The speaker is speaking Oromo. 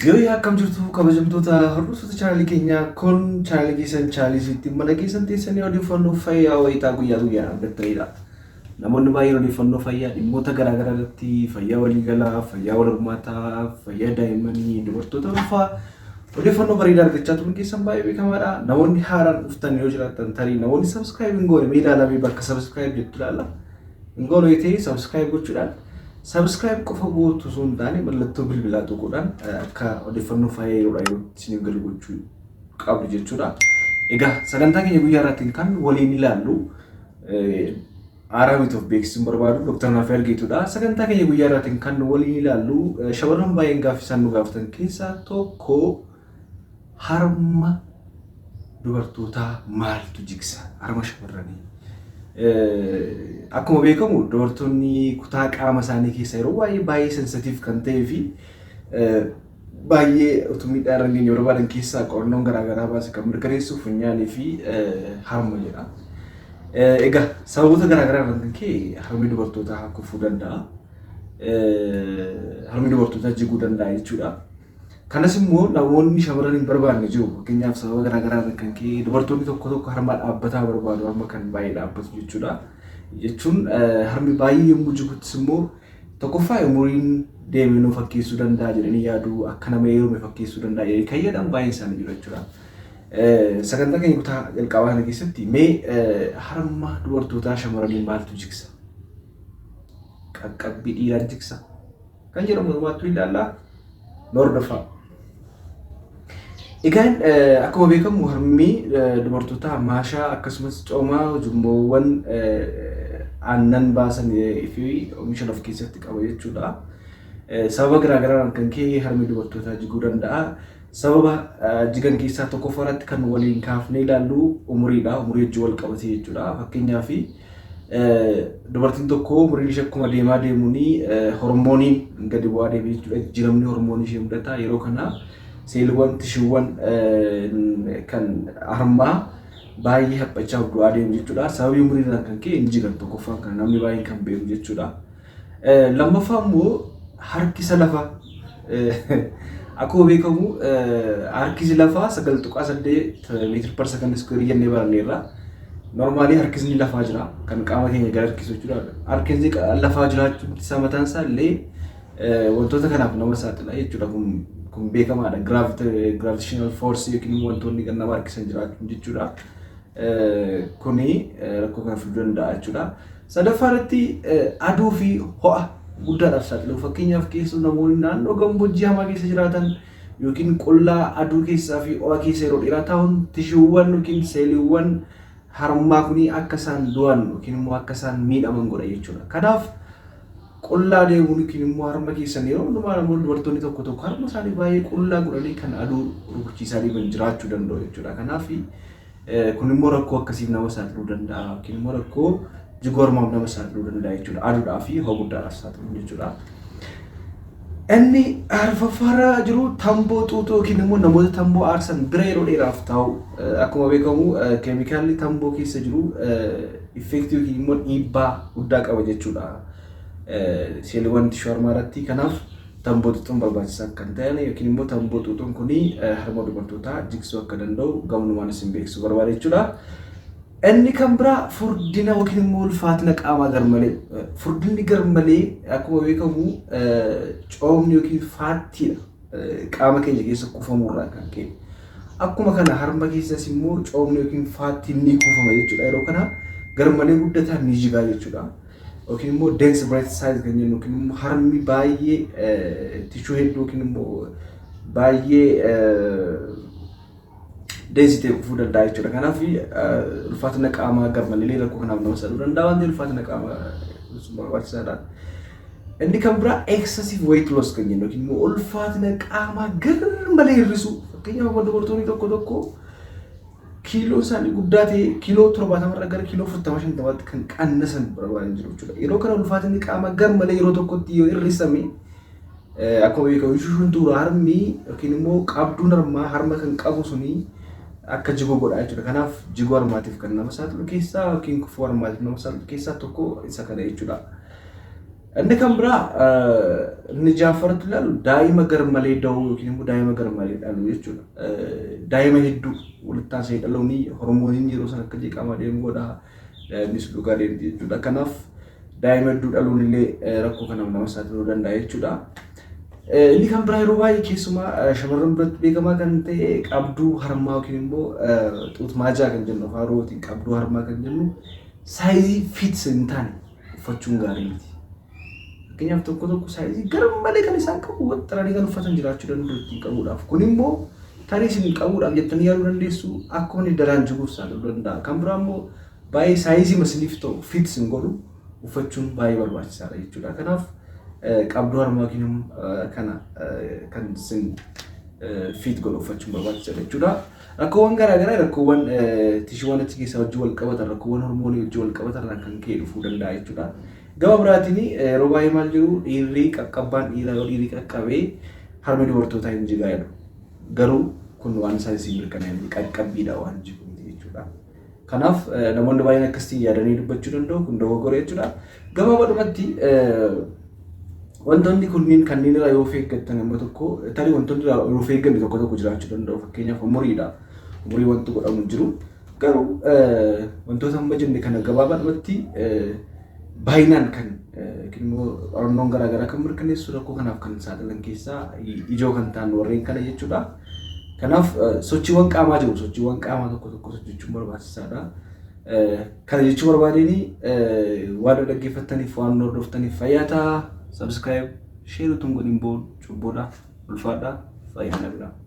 Guyyaa akkam jirtu kabajamtoota hordoftoota chaanalii keenyaa kun chaanalii keessan chaanalii mana keessan teessanii odeeffannoo fayyaa wayitaa guyyaa guyyaan argattanidha. Namoonni baay'een odeeffannoo fayyaa dhimmoota garaa garaa irratti fayyaa waliigalaa, fayyaa wal hormaataa, fayyaa daa'immanii, dubartoota ulfaa odeeffannoo bareedaa argachaa turan keessan baay'ee beekamaadha. Namoonni haaraan dhuftan yoo jiraatan tarii namoonni subscribe hin goone mee ilaalamee bakka subscribe jettu ilaalla. Hin goone ta'ee subscribe gochuudhaan subscribe qofa gootu sun taane mallattoo bilbilaa tuquudhaan akka odeeffannoo fayyaa yeroo isiniif galu gochuu qabdu jechuudha. Egaa sagantaa keenya guyyaa irratti kan waliin ilaallu aaraamituuf beeksisuun barbaadu Dr. Nafyad Getuudha. Sagantaa keenya guyyaa irratti kan waliin ilaallu shamarran baay'een gaaffii isaan nu gaafatan keessaa tokko harma dubartootaa maaltu jigsa? Harma shamarranii. Akkuma beekamu dubartoonni kutaa qaama isaanii keessaa yeroo baay'ee sensitiif kan ta'ee fi baay'ee utuu miidhaan rangeen yeroo barbaadan keessaa qorannoon garaa garaa baase kan mirkaneessuuf funyaanii fi harma jedha. Egaa sababoota garaa garaa irraan kan ka'e harmi dubartootaa kufuu danda'a. Harmi dubartootaa jiguu danda'a jechuudha. Kanas immoo namoonni shamarran hin barbaanne jiru. Fakkeenyaaf sababa garaa garaa irraan kan ka'e dubartoonni tokko harma dhaabbataa barbaadu, harma kan baay'ee dhaabbatu jechuudha. Jechuun harmi baay'ee yommuu jiguttis immoo tokkoffaa umuriin deemee nu fakkeessuu danda'a jedhanii yaadu, akka nama heerume fakkeessuu danda'a jedhanii kan jedhan baay'een isaanii jiru jechuudha. Sagantaa keenya kutaa jalqabaa kana keessatti mee harma dubartootaa shamarranii maaltu jigsa? Qaqqabbii dhiiraa jigsa? Kan jedhamu waattuu ilaallaa hordofaa. Egaan akkuma beekamu harmi dubartootaa maashaa akkasumas coomaa ujummoowwan aannan baasan fi oomishan of keessatti qaba jechuudha. Sababa garaa garaan kan ka'e harmi dubartootaa jiguu danda'a. Sababa jigan keessaa tokkoffaa irratti kan waliin kaafnee ilaallu umuriidha. Umurii wajjin wal qabate jechuudha. Fakkeenyaaf dubartiin tokko umuriin ishee akkuma deemaa deemuun hormooniin gadi bu'aa deemee jechuudha. Jijjiiramni hormoonii ishee mudata. Yeroo kana seeliiwwan tishiiwwan kan harmaa baay'ee haphachaa du'aa deemu jechuudha. Sababii umuriidhaan kan ka'e hin jigan tokkoffaan kan namni baay'een kan beeku jechuudha. Lammaffaa immoo harkisa lafaa. Akkuma beekamu harkisi lafaa 9.8 meetira per second square jennee baranneerra. Normaalii harkisni lafaa jira kan qaama keenya gara harkisu jechuudha. Harkisni lafaa jiraachuun isaa mataan isaa illee wantoota kanaaf nama saaxila jechuudha. Kun beekamaadha. Gravitational force yookiin wantoonni kan nama harkisan jiraachuun jechuudha. Kuni rakkoo kana fiduu danda'a jechuudha. Sadaffaa irratti aduu fi ho'a guddaadhaaf saaxilu. Fakkeenyaaf keessoo namoonni naannoo gammoojjii hamaa keessa jiraatan yookiin qullaa aduu keessaa fi ho'a keessa yeroo dheeraa taa'uun tishiiwwan yookiin seeliiwwan harmaa kuni akka isaan du'an yookiin immoo akka isaan miidhaman godha jechuudha. Kanaaf qullaa deemuun yookiin immoo harma keessan yeroo hundumaa namoonni dubartoonni tokko tokko harma isaanii baay'ee qullaa godhanii kan aduu rukuchiisaa deeman jiraachuu danda'u jechuudha. Kanaaf kun immoo rakkoo akkasiif nama saaxiluu danda'a yookiin immoo rakkoo jiguu harmaaf nama saaxiluu danda'a jechuudha. Aduudhaa fi ho'a guddaadhaaf saaxilu jechuudha. Inni arfaffaarra jiru tamboo xuuxuu yookiin immoo namoota tamboo aarsan bira yeroo dheeraaf taa'u. Akkuma beekamu keemikaalli tamboo keessa jiru effektii yookiin immoo dhiibbaa guddaa qaba jechuudha. Seeliiwwan tishuu harmaa irratti. Kanaaf tamboo xuuxuun barbaachisaa kan ta'an yookiin immoo tamboo xuuxuun kuni harma dubartootaa jigsuu akka danda'u gamnumaan isin beeksisuu barbaada jechuudha. Inni kan biraa furdina yookiin immoo ulfaatina qaamaa garmalee. Furdinni garmalee akkuma beekamu coomni yookiin faattiidha. Qaama keenya keessa kuufamurraa kan ka'e. Akkuma kana harma keessas immoo coomni yookiin faattiin ni kuufama jechuudha. Yeroo kana garmalee guddataan ni jigaa jechuudha. Yookiin immoo dense breast size kan jennu yookiin immoo harmi baay'ee tishuu hedduu yookiin immoo baay'ee density kufuu danda'a jechuudha. Kanaaf ulfaatina qaamaa garmalee rakkoo kanaaf nama saaxiluu danda'a waan ta'eef ulfaatina qaamaa barbaachisaadha. Inni kan biraa excessive weight loss kan jennu yookiin immoo ulfaatina qaamaa garmalee hir'isuu. Fakkeenyaaf dubartoonni tokko tokko kiiloo isaanii guddaa ta'e kiiloo 70 irraa gara kiiloo 40-50tti kan qannasan barbaadan jiru jechuudha. Yeroo kana ulfaatinni qaamaa garmalee yeroo tokkotti yoo hir'isame akkuma beekamu shuntuura harmi yookiin immoo qabduun harma kan qabu suni akka jiguu godha jechuudha. Kanaaf jiguu harmaatiif kan nama saaxilu keessaa yookiin kufuu harmaatiif nama saaxilu keessaa tokko isa kana jechuudha. Inni kan biraa inni Jaaffarratti ilaalu daa'ima gar malee da'uu yookiin immoo daa'ima gar malee dhaluu jechuudha. Daa'ima hedduu walitti aansee dhaluun hormooniin yeroo sana akka jeeqamaa deemu godha. Innis dhugaa deemti jechuudha. Kanaaf daa'ima hedduu dhaluun illee rakkoo kana nama saaxiluu danda'a jechuudha. Inni kan biraa yeroo baay'ee keessumaa shamarran biratti beekamaa kan ta'e qabduu harmaa yookiin immoo xuut maajaa kan jennu afaan Oromootiin qabduu harmaa kan jennu saayizii fiits hin taane uffachuun gaarii miti. Fakkeenyaaf tokko tokko saayizii gar malee kan isaan qabu waxxaranii kan uffatan jiraachuu danda'u ittiin qabuudhaaf. Kun immoo tarii isin qabuudhaaf jettanii yaaduu dandeessu akkuma inni daraan jiguuf saaxiluu danda'a. Kan biraa immoo baay'ee saayizii masiniif ta'u fiits hin godhu uffachuun baay'ee barbaachisaadha jechuudha. Kanaaf qabduu harmaa yookiin kana kan isin fiit godhu uffachuun barbaachisaadha jechuudha. Rakkoowwan garaagaraa rakkoowwan tishiiwwan achi keessaa wajjin wal qabatan rakkoowwan hormoonii wajjin wal qabatan kan ka'e dhufuu danda'a jechuudha. Gama biraatiin yeroo baay'ee maal jiru dhiirri qaqqabbaan dhiiraa yoo dhiirri qaqqabee harma dubartootaa hin jigaa jedhu. Garuu kun waan isaan isin mirkaneessan qaqqabbiidha waan jiru jechuudha. Kanaaf namoonni baay'een akkasitti yaadanii dubbachuu danda'u kun dogoggora jechuudha. Gama badumatti wantoonni kunniin kanneen irraa yoo eeggattan amma tokko tarii wantoonni irraa yoo eegganne tokko tokko jiraachuu danda'u. Fakkeenyaaf umuriidha. Umurii wanti godhamu jiru. Garuu wantoota amma jenne kana gabaabadhumatti baay'inaan kan immoo qorannoon garaagaraa kan mirkaneessu rakkoo kanaaf kan saaxilan keessaa ijoo kan ta'an warreen kana jechuudha. Kanaaf sochiiwwan qaamaa jiru. Sochiiwwan qaamaa tokko tokko sochiichuun barbaachisaadha. Kana jechuun barbaadeen waan dhaggeeffattaniif waan hordoftaniif fayyaa ta'aa. Subscribe, share utuun godhin boon cubboodha ulfaadha fayyaa nabila.